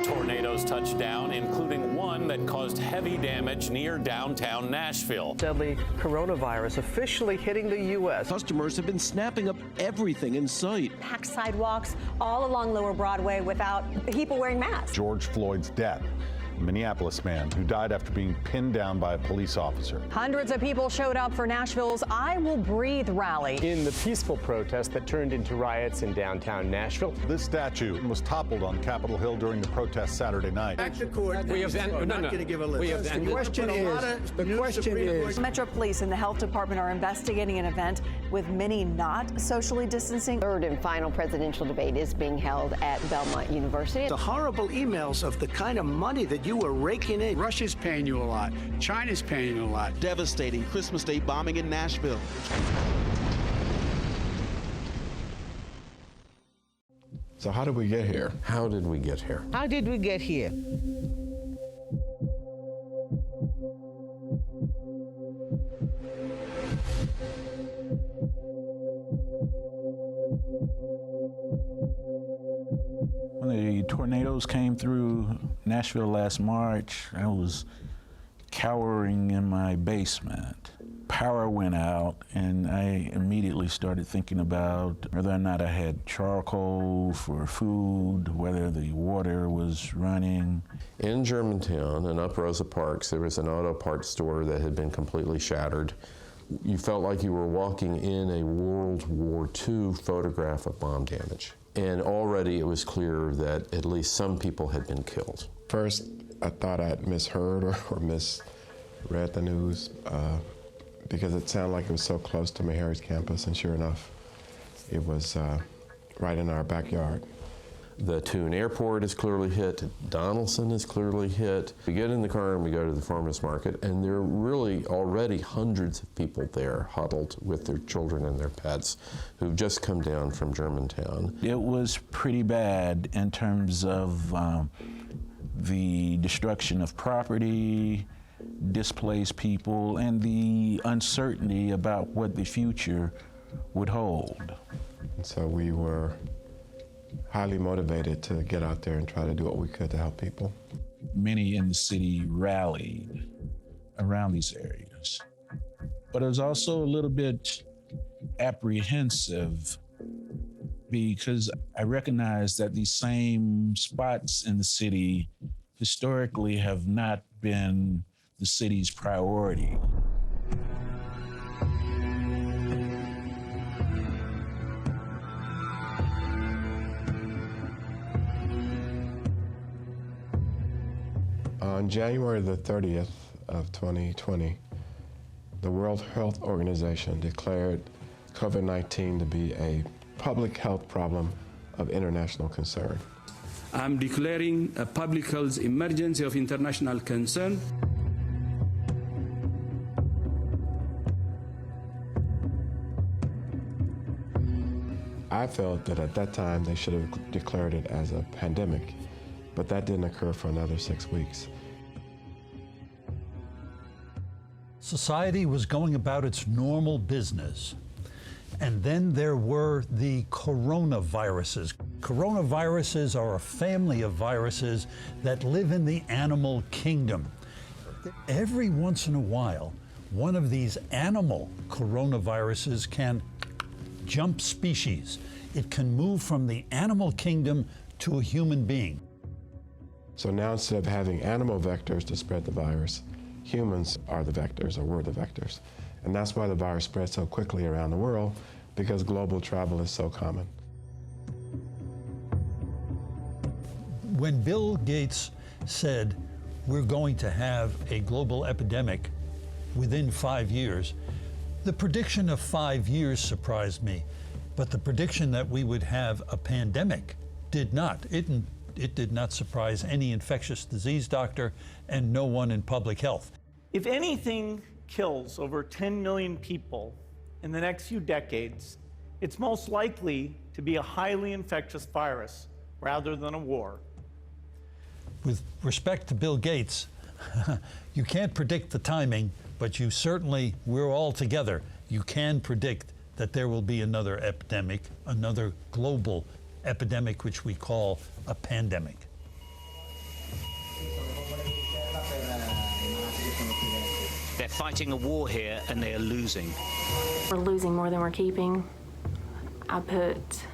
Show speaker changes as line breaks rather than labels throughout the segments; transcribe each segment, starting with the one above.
tornadoes touched down, including one that caused heavy damage near downtown Nashville.
Deadly coronavirus officially hitting the U.S.
Customers have been snapping up everything in sight.
Packed sidewalks all along Lower Broadway without people wearing masks.
George Floyd's death. A Minneapolis man who died after being pinned down by a police officer.
Hundreds of people showed up for Nashville's I Will Breathe rally.
In the peaceful protest that turned into riots in downtown Nashville.
This statue was toppled on Capitol Hill during the protest Saturday night.
Back to court.
We have
not going to give a list.
The question is,
Metro Police and the Health Department are investigating an event with many not socially distancing.
Third and final presidential debate is being held at Belmont University.
The horrible emails of the kind of money that you were raking in.
Russia's paying you a lot. China's paying you a lot.
Devastating Christmas Day bombing in Nashville.
So how did we get here?
How did we get here?
How did we get here?
When the tornadoes came through Nashville last March, I was cowering in my basement. Power went out, and I immediately started thinking about whether or not I had charcoal for food, whether the water was running.
In Germantown and up Rosa Parks, there was an auto parts store that had been completely shattered. You felt like you were walking in a World War II photograph of bomb damage. And already it was clear that at least some people had been killed.
First, I thought I'd misheard or misread the news because it sounded like it was so close to Meharry's campus, and sure enough, it was right in our backyard.
The Tune Airport is clearly hit, Donaldson is clearly hit. We get in the car and we go to the farmers market, and there are really already hundreds of people there huddled with their children and their pets who've just come down from Germantown.
It was pretty bad in terms of the destruction of property, displaced people, and the uncertainty about what the future would hold.
And so we were highly motivated to get out there and try to do what we could to help people.
Many in the city rallied around these areas. But it was also a little bit apprehensive because I recognized that these same spots in the city historically have not been the city's priority.
On January the 30th of 2020, the World Health Organization declared COVID-19 to be a public health problem of international concern.
I'm declaring a public health emergency of international concern.
I felt that at that time they should have declared it as a pandemic, but that didn't occur for another 6 weeks.
Society was going about its normal business. And then there were the coronaviruses. Coronaviruses are a family of viruses that live in the animal kingdom. Every once in a while, one of these animal coronaviruses can jump species. It can move from the animal kingdom to a human being.
So now instead of having animal vectors to spread the virus, humans are the vectors, or were the vectors. And that's why the virus spread so quickly around the world, because global travel is so common.
When Bill Gates said, we're going to have a global epidemic within 5 years, the prediction of 5 years surprised me, but the prediction that we would have a pandemic did not. It did not surprise any infectious disease doctor and no one in public health.
If anything kills over 10 million people in the next few decades, it's most likely to be a highly infectious virus rather than a war.
With respect to Bill Gates, you can't predict the timing, but you certainly, we're all together. You can predict that there will be another epidemic, another global epidemic, which we call a pandemic.
They're fighting a war here and they are losing.
We're losing more than we're keeping. I put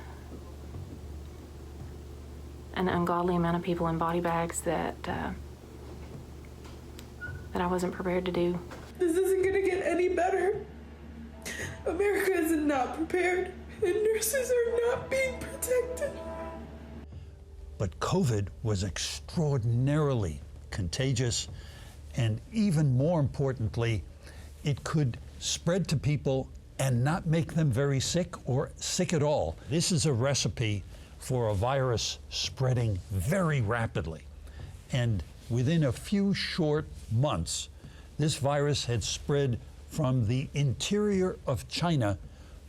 an ungodly amount of people in body bags that I wasn't prepared to do.
This isn't going to get any better. America is not prepared, and nurses are not being protected.
But COVID was extraordinarily contagious, and even more importantly, it could spread to people and not make them very sick or sick at all. This is a recipe for a virus spreading very rapidly. And within a few short months, this virus had spread from the interior of China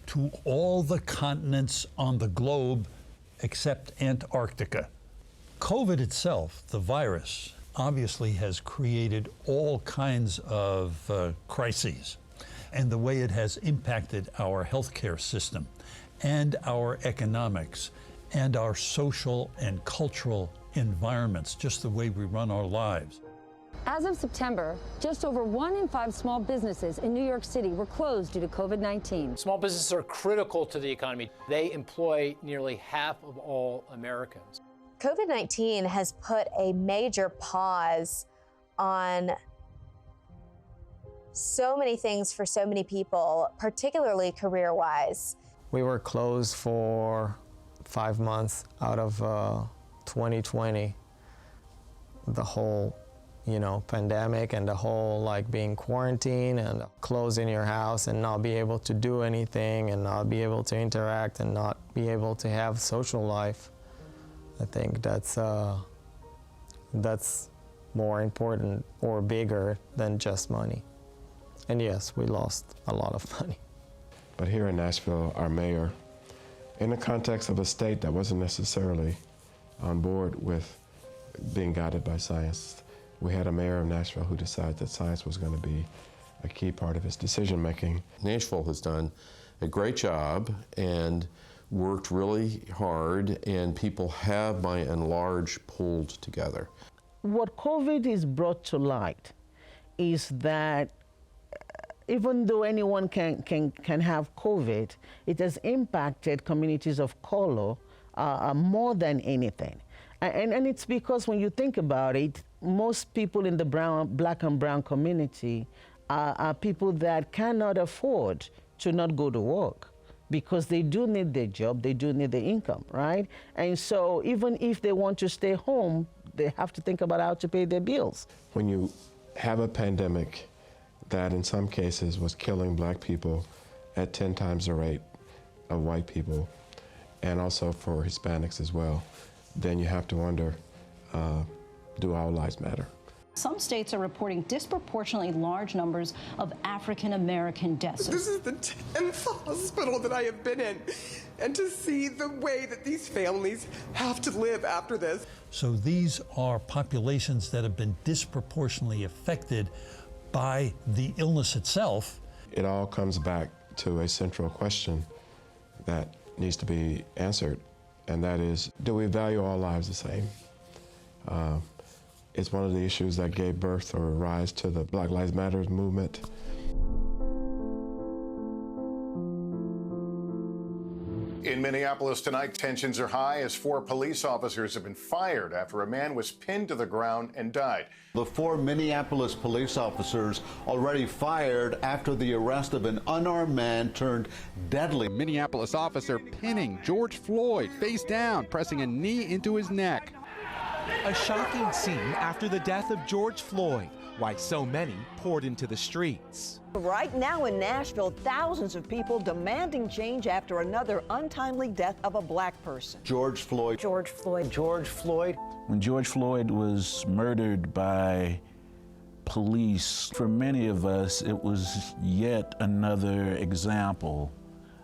to all the continents on the globe except Antarctica. COVID itself, the virus, obviously has created all kinds of crises, and the way it has impacted our healthcare system and our economics and our social and cultural environments, just the way we run our lives.
As of September, just over 1 in 5 small businesses in New York City were closed due to COVID-19.
Small businesses are critical to the economy. They employ nearly half of all Americans.
COVID-19 has put a major pause on so many things for so many people, particularly career-wise.
We were closed for 5 months out of 2020. The whole pandemic and the whole being quarantined and closed in your house and not be able to do anything and not be able to interact and not be able to have social life. I think that's more important or bigger than just money. And yes, we lost a lot of money.
But here in Nashville, our mayor, in the context of a state that wasn't necessarily on board with being guided by science, we had a mayor of Nashville who decided that science was going to be a key part of his decision-making.
Nashville has done a great job and worked really hard, and people have, by and large, pulled together.
What COVID has brought to light is that even though anyone can have COVID, it has impacted communities of color more than anything. And it's because when you think about it, most people in the black and brown community are people that cannot afford to not go to work because they do need their job, they do need the income, right? And so even if they want to stay home, they have to think about how to pay their bills.
When you have a pandemic that in some cases was killing black people at 10 times the rate of white people, and also for Hispanics as well, then you have to wonder, do our lives matter?
Some states are reporting disproportionately large numbers of African American deaths.
This is the 10th hospital that I have been in, and to see the way that these families have to live after this.
So these are populations that have been disproportionately affected by the illness itself.
It all comes back to a central question that needs to be answered, and that is, do we value all lives the same? It's one of the issues that gave birth or rise to the Black Lives Matter movement.
In Minneapolis tonight, tensions are high as 4 police officers have been fired after a man was pinned to the ground and died.
The 4 Minneapolis police officers already fired after the arrest of an unarmed man turned deadly.
Minneapolis officer pinning George Floyd face down, pressing a knee into his neck.
A shocking scene after the death of George Floyd. Why so many poured into the streets.
Right now in Nashville, thousands of people demanding change after another untimely death of a black person.
George Floyd.
George Floyd.
George Floyd. When George Floyd was murdered by police, for many of us, it was yet another example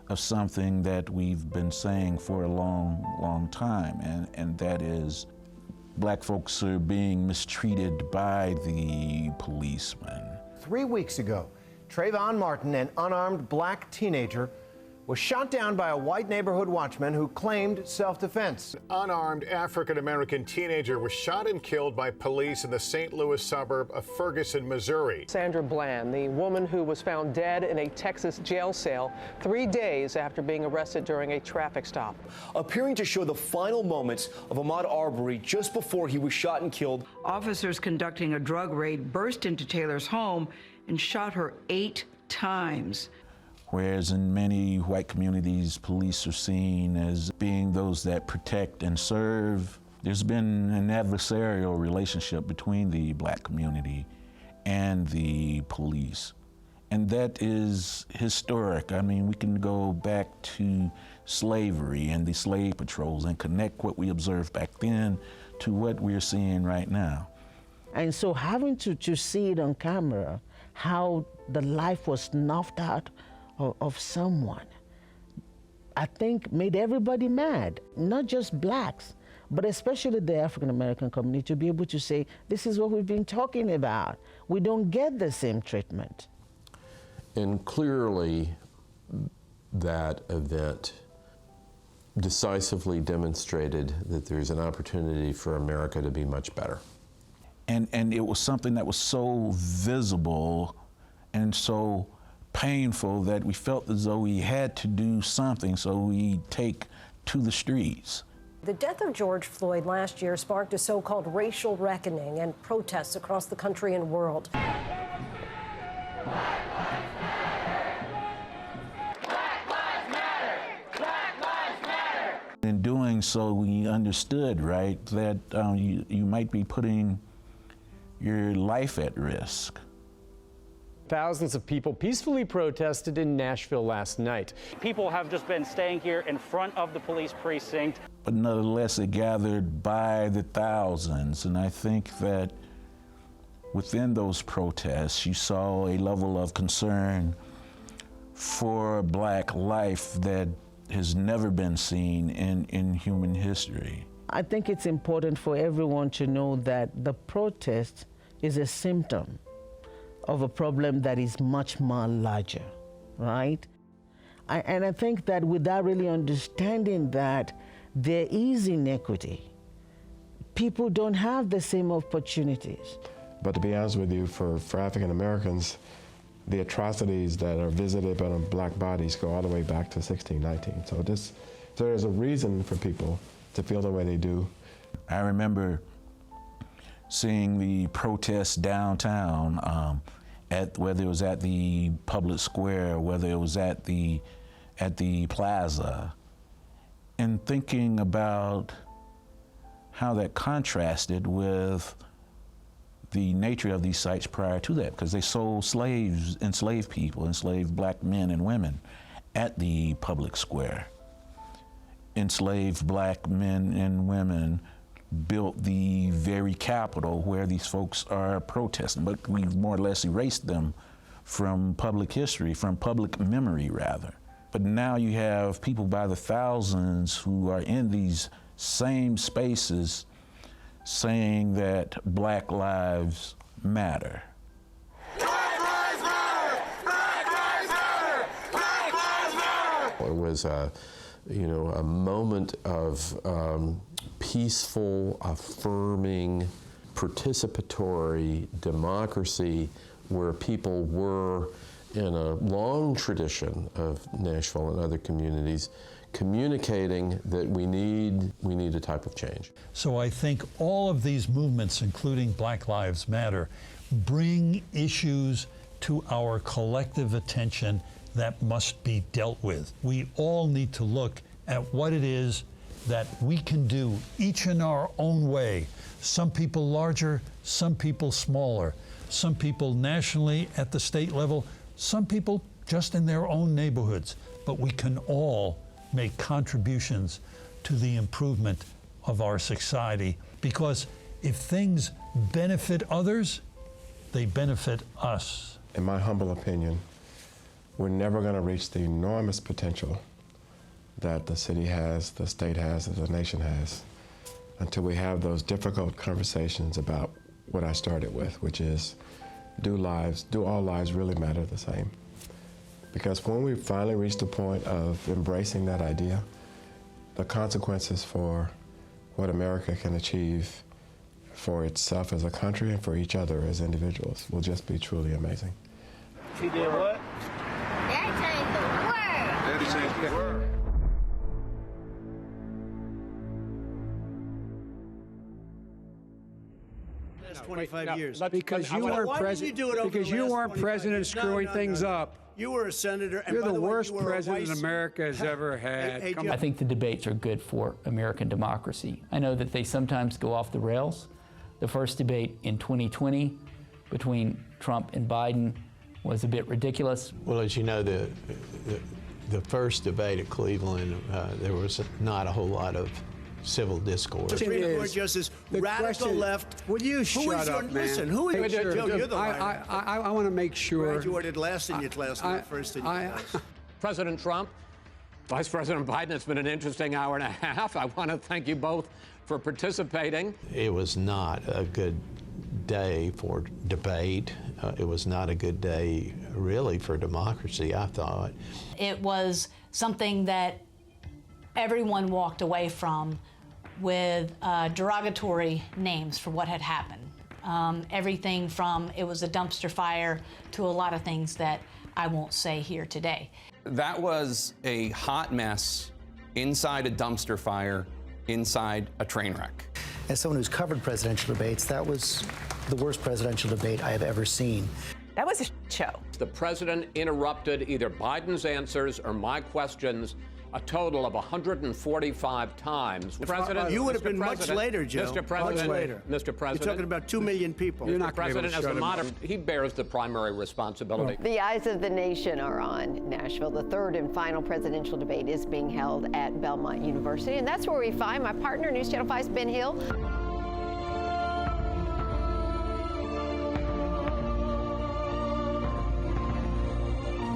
of something that we've been saying for a long, long time, and that is black folks are being mistreated by the policemen.
3 weeks ago, Trayvon Martin, an unarmed black teenager,
was shot down by a white neighborhood watchman who claimed self-defense.
An unarmed African-American teenager was shot and killed by police in the St. Louis suburb of Ferguson, Missouri.
Sandra Bland, the woman who was found dead in a Texas jail cell 3 days after being arrested during a traffic stop.
Appearing to show the final moments of Ahmaud Arbery just before he was shot and killed.
Officers conducting a drug raid burst into Taylor's home and shot her 8 times.
Whereas in many white communities, police are seen as being those that protect and serve, there's been an adversarial relationship between the black community and the police. And that is historic. I mean, we can go back to slavery and the slave patrols and connect what we observed back then to what we're seeing right now.
And so having to see it on camera, how the life was snuffed out of someone, I think made everybody mad, not just blacks, but especially the African American community, to be able to say, this is what we've been talking about. We don't get the same treatment.
And clearly, that event decisively demonstrated that there's an opportunity for America to be much better.
And it was something that was so visible and so painful that we felt as though we had to do something, so we take to the streets.
The death of George Floyd last year sparked a so-called racial reckoning and protests across the country and world.
In doing so, we understood, right, that you might be putting your life at risk.
Thousands of people peacefully protested in Nashville last night.
People have just been staying here in front of the police precinct.
But nonetheless, it gathered by the thousands. And I think that within those protests, you saw a level of concern for black life that has never been seen in human history.
I think it's important for everyone to know that the protest is a symptom of a problem that is much more larger, right? And I think that without really understanding that there is inequity, people don't have the same opportunities.
But to be honest with you, for African Americans, the atrocities that are visited on black bodies go all the way back to 1619. So there's a reason for people to feel the way they do.
I remember seeing the protests downtown, whether it was at the public square, whether it was at the plaza, and thinking about how that contrasted with the nature of these sites prior to that, because they sold slaves, enslaved people, enslaved black men and women at the public square. Enslaved black men and women built the very Capitol where these folks are protesting, but we've more or less erased them from public history, from public memory rather. But now you have people by the thousands who are in these same spaces saying that Black lives matter.
Black lives matter! Black lives matter! Black lives matter! It was a moment of peaceful, affirming, participatory democracy where people were, in a long tradition of Nashville and other communities, communicating that we need a type of change.
So I think all of these movements, including Black Lives Matter, bring issues to our collective attention that must be dealt with. We all need to look at what it is that we can do, each in our own way. Some people larger, some people smaller, some people nationally at the state level, some people just in their own neighborhoods. But we can all make contributions to the improvement of our society, because if things benefit others, they benefit us.
In my humble opinion, we're never going to reach the enormous potential that the city has, the state has, that the nation has, until we have those difficult conversations about what I started with, which is, do all lives really matter the same? Because when we finally reach the point of embracing that idea, the consequences for what America can achieve for itself as a country and for each other as individuals will just be truly amazing.
She did what?
That changed the world.
That changed the world.
That's 25 years.
Because you weren't president. Because you weren't president screwing things up.
You were a senator. And
You're
by
the
way,
worst
you were a
president
vice-
America has ever had.
Hey,
Come
I think the debates are good for American democracy. I know that they sometimes go off the rails. The first debate in 2020 between Trump and Biden was a bit ridiculous.
Well, as you know, the first debate at Cleveland, there was not a whole lot of civil discourse.
Supreme Court Justice, radical left.
Will you shut up, man?
Listen, who is
Joe,
Joe, you're the liar.
I want to make sure.
Graduated last in your class, not first in your class.
President Trump, Vice President Biden, it's been an interesting hour and a half. I want to thank you both for participating.
It was not a good day for debate. It was not a good day, really, for democracy, I thought.
It was something that everyone walked away from with derogatory names for what had happened. Everything from it was a dumpster fire to a lot of things that I won't say here today.
That was a hot mess inside a dumpster fire, inside a train wreck.
As someone who's covered presidential debates, that was the worst presidential debate I have ever seen.
That was a show.
The president interrupted either Biden's answers or my questions a total of 145 times. President,
you would have been
President,
much later, Joe.
Mr. President,
much later.
Mr. President.
You're talking about 2 million people.
You're not President, as the moderator, he bears the primary responsibility.
The eyes of the nation are on Nashville. The third and final presidential debate is being held at Belmont University, and that's where we find my partner, News Channel 5's Ben Hill.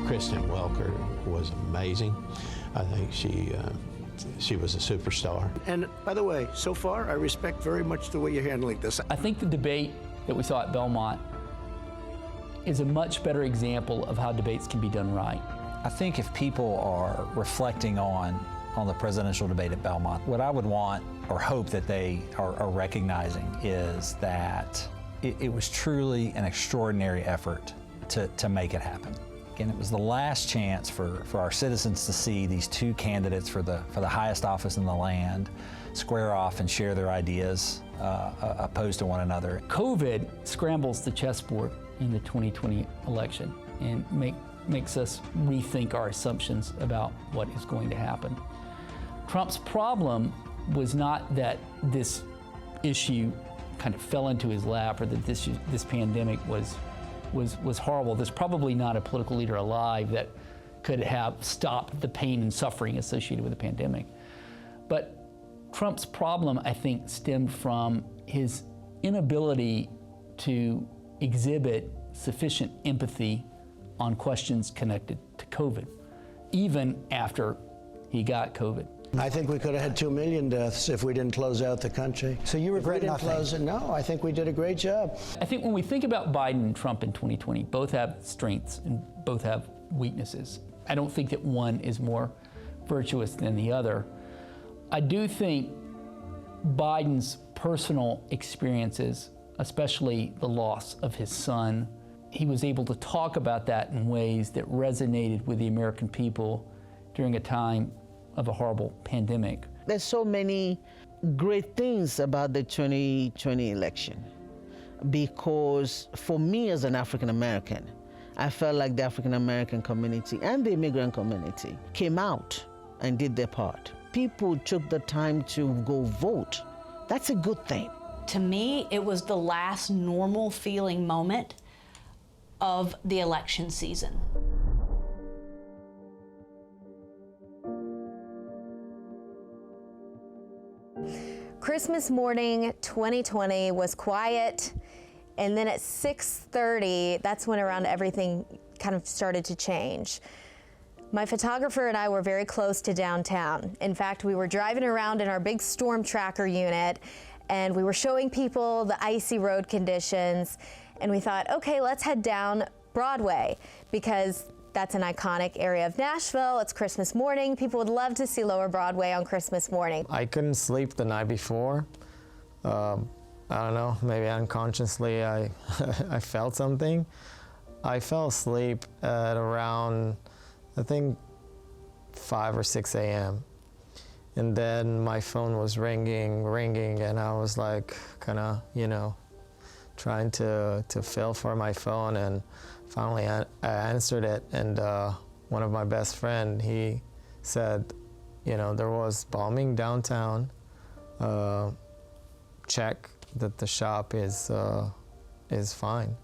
Kristen Welker was amazing. I think she was a superstar.
And by the way, so far, I respect very much the way you're handling this.
I think the debate that we saw at Belmont is a much better example of how debates can be done right.
I think if people are reflecting on the presidential debate at Belmont, what I would want or hope that they are recognizing is that it was truly an extraordinary effort to make it happen. Again, it was the last chance for our citizens to see these two candidates for the highest office in the land square off and share their ideas opposed to one another.
COVID scrambles the chessboard in the 2020 election and makes us rethink our assumptions about what is going to happen. Trump's problem was not that this issue kind of fell into his lap or that this pandemic was horrible. There's probably not a political leader alive that could have stopped the pain and suffering associated with the pandemic. But Trump's problem, I think, stemmed from his inability to exhibit sufficient empathy on questions connected to COVID, even after he got COVID.
I think we could have had 2 million deaths if we didn't close out the country. So you regret nothing? Close it? No, I think we did a great job.
I think when we think about Biden and Trump in 2020, both have strengths and both have weaknesses. I don't think that one is more virtuous than the other. I do think Biden's personal experiences, especially the loss of his son, he was able to talk about that in ways that resonated with the American people during a time of a horrible pandemic.
There's so many great things about the 2020 election because for me as an African American, I felt like the African American community and the immigrant community came out and did their part. People took the time to go vote. That's a good thing.
To me, it was the last normal feeling moment of the election season.
Christmas morning 2020 was quiet, and then at 6:30, that's when around everything kind of started to change. My photographer and I were very close to downtown. In fact, we were driving around in our big storm tracker unit, and we were showing people the icy road conditions, and we thought, okay, let's head down Broadway, because that's an iconic area of Nashville. It's Christmas morning. People would love to see Lower Broadway on Christmas morning.
I couldn't sleep the night before. I don't know, maybe unconsciously I felt something. I fell asleep at around, I think, 5 or 6 a.m. And then my phone was ringing, and I was like, kind of, you know, trying to feel for my phone, and finally I answered it, and one of my best friend, he said, you know, there was bombing downtown, check that the shop is fine.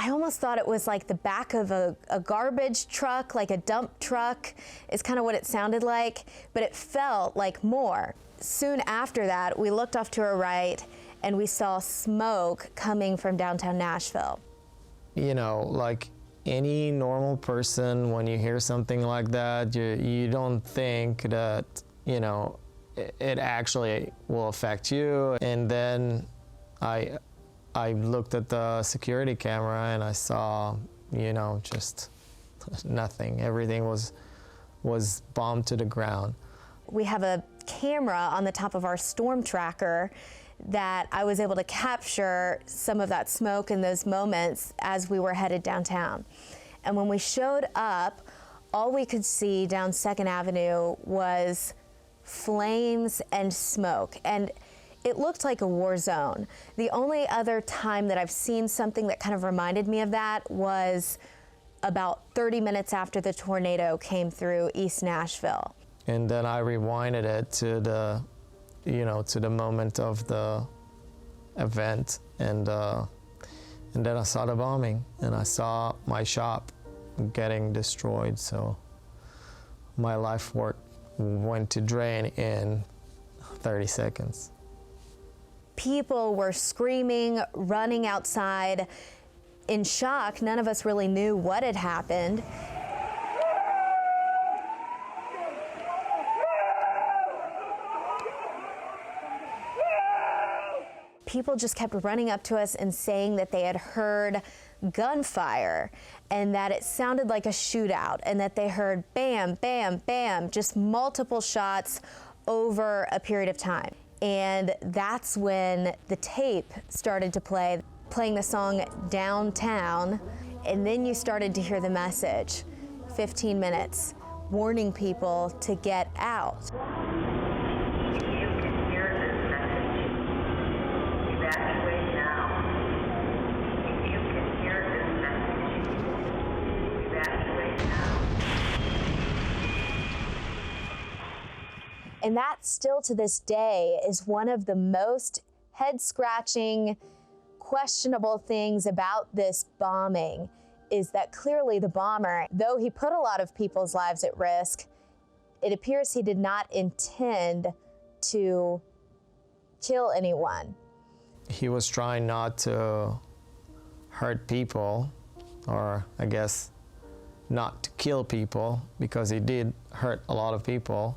I almost thought it was like the back of a garbage truck, like a dump truck, is kind of what it sounded like, but it felt like more. Soon after that, we looked off to our right and we saw smoke coming from downtown Nashville.
You know, like any normal person, when you hear something like that, you don't think that, you know, it actually will affect you. And then I looked at the security camera and I saw, you know, just nothing. Everything was bombed to the ground.
We have a camera on the top of our storm tracker that I was able to capture some of that smoke in those moments as we were headed downtown. And when we showed up, all we could see down 2nd Avenue was flames and smoke. And it looked like a war zone. The only other time that I've seen something that kind of reminded me of that was about 30 minutes after the tornado came through East Nashville.
And then I rewinded it to the, you know, to the moment of the event, and then I saw the bombing, and I saw my shop getting destroyed. So my life work went to drain in 30 seconds.
People were screaming, running outside in shock. None of us really knew what had happened. People just kept running up to us and saying that they had heard gunfire and that it sounded like a shootout, and that they heard bam, bam, bam, just multiple shots over a period of time. And that's when the tape started to play, playing the song Downtown, and then you started to hear the message, 15 minutes, warning people to get out. And that still to this day is one of the most head-scratching, questionable things about this bombing, is that clearly the bomber, though he put a lot of people's lives at risk, it appears he did not intend to kill anyone.
He was trying not to hurt people, or I guess not to kill people, because he did hurt a lot of people.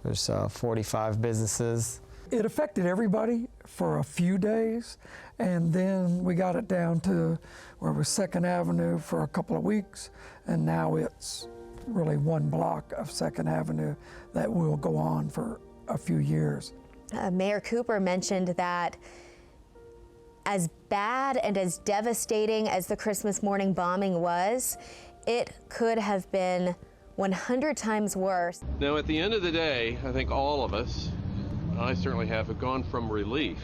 There's 45 businesses.
It affected everybody for a few days, and then we got it down to where it was 2nd Avenue for a couple of weeks, and now it's really one block of 2nd Avenue that will go on for a few years.
Mayor Cooper mentioned that as bad and as devastating as the Christmas morning bombing was, it could have been 100 times worse.
Now, at the end of the day, I think all of us, I certainly have gone from relief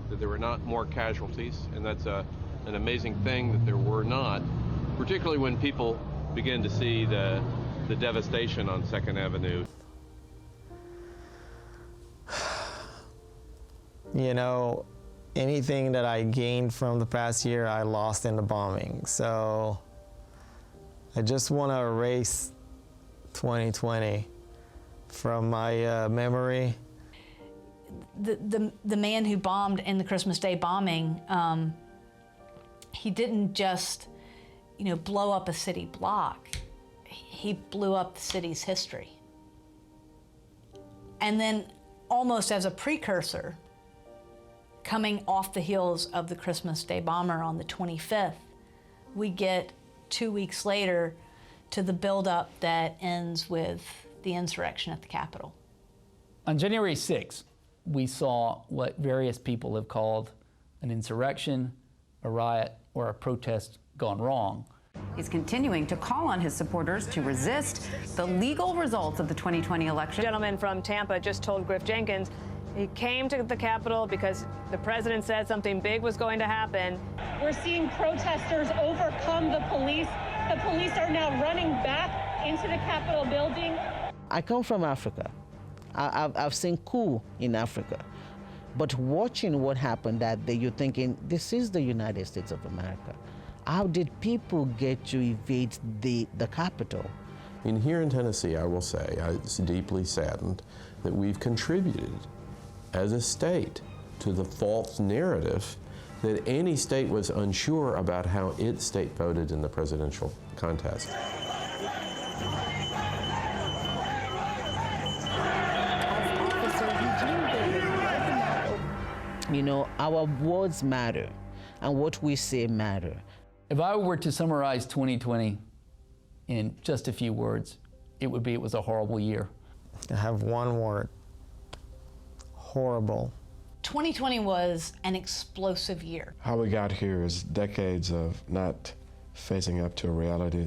that there were not more casualties, and that's an amazing thing that there were not, particularly when people begin to see the devastation on 2nd Avenue.
You know, anything that I gained from the past year, I lost in the bombing. So I just want to erase 2020 from my memory.
The man who bombed in the Christmas Day bombing, he didn't just, you know, blow up a city block. He blew up the city's history. And then, almost as a precursor, coming off the heels of the Christmas Day bomber on the 25th, we get 2 weeks later to the buildup that ends with the insurrection at the Capitol.
On January 6th, we saw what various people have called an insurrection, a riot, or a protest gone wrong.
He's continuing to call on his supporters to resist the legal results of the 2020 election.
A gentleman from Tampa just told Griff Jenkins he came to the Capitol because the president said something big was going to happen.
We're seeing protesters overcome the police. The police are now running back into the Capitol building.
I come from Africa. I've seen coup in Africa. But watching what happened that day, you're thinking, this is the United States of America. How did people get to evade the Capitol?
And here in Tennessee, I will say, I'm deeply saddened that we've contributed as a state to the false narrative that any state was unsure about how its state voted in the presidential contest.
You know, our words matter, and what we say matter.
If I were to summarize 2020 in just a few words, it would be it was a horrible year.
I have one word: horrible.
2020 was an explosive year.
How we got here is decades of not facing up to a reality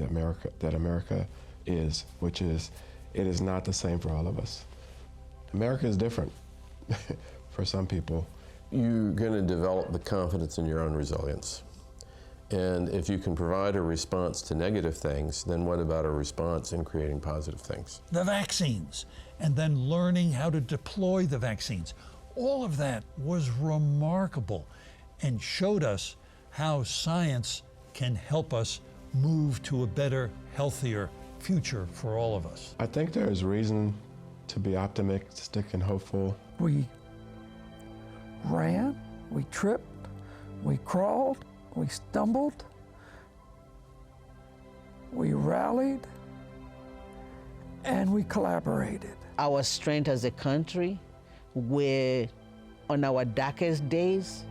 that America is, which is, it is not the same for all of us. America is different for some people.
You're going to develop the confidence in your own resilience. And if you can provide a response to negative things, then what about a response in creating positive things?
The vaccines, and then learning how to deploy the vaccines. All of that was remarkable and showed us how science can help us move to a better, healthier future for all of us.
I think there is reason to be optimistic and hopeful.
We ran, we tripped, we crawled, we stumbled, we rallied, and we collaborated.
Our strength as a country, where on our darkest days,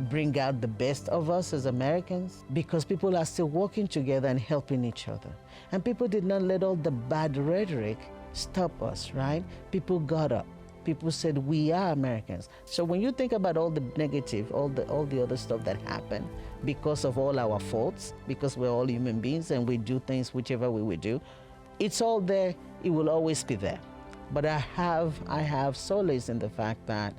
bring out the best of us as Americans, because people are still working together and helping each other. And people did not let all the bad rhetoric stop us, right? People got up. People said, we are Americans. So when you think about all the negative, all the other stuff that happened because of all our faults, because we're all human beings and we do things whichever way we do, it's all there, it will always be there. But I have solace in the fact that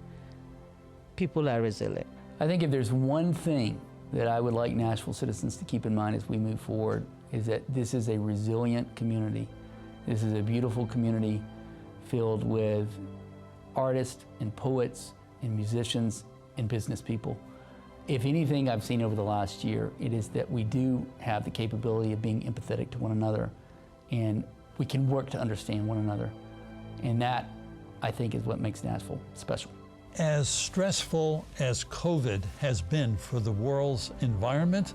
people are resilient.
I think if there's one thing that I would like Nashville citizens to keep in mind as we move forward, is that this is a resilient community. This is a beautiful community filled with artists and poets and musicians and business people. If anything I've seen over the last year, it is that we do have the capability of being empathetic to one another, and we can work to understand one another. And that, I think, is what makes Nashville special.
As stressful as COVID has been for the world's environment,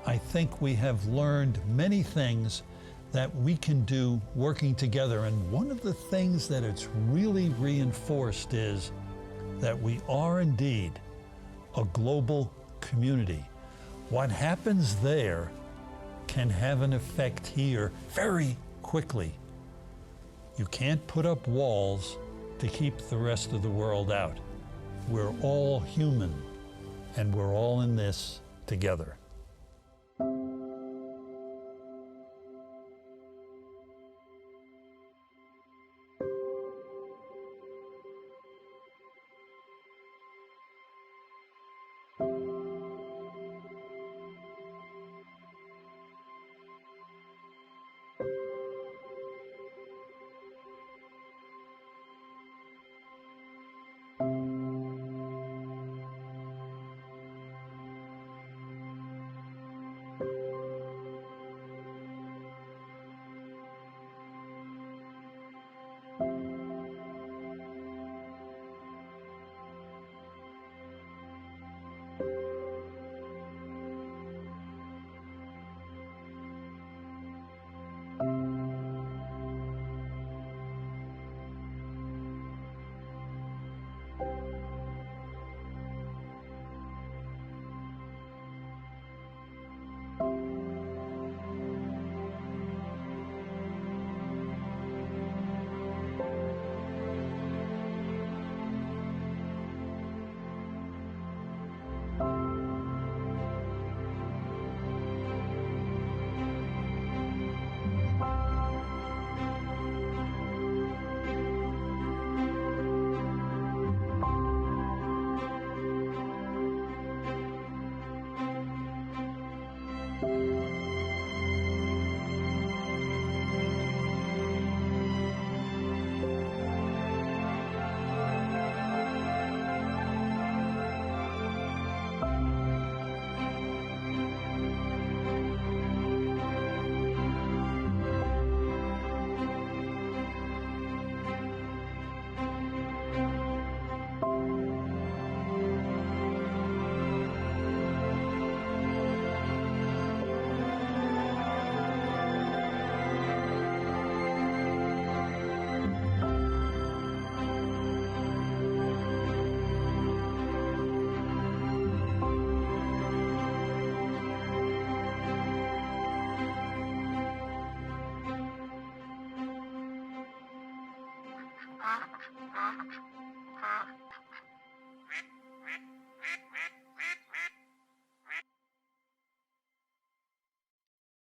I think we have learned many things that we can do working together. And one of the things that it's really reinforced is that we are indeed a global community. What happens there can have an effect here very quickly. You can't put up walls to keep the rest of the world out. We're all human, and we're all in this together.
you. Thank you.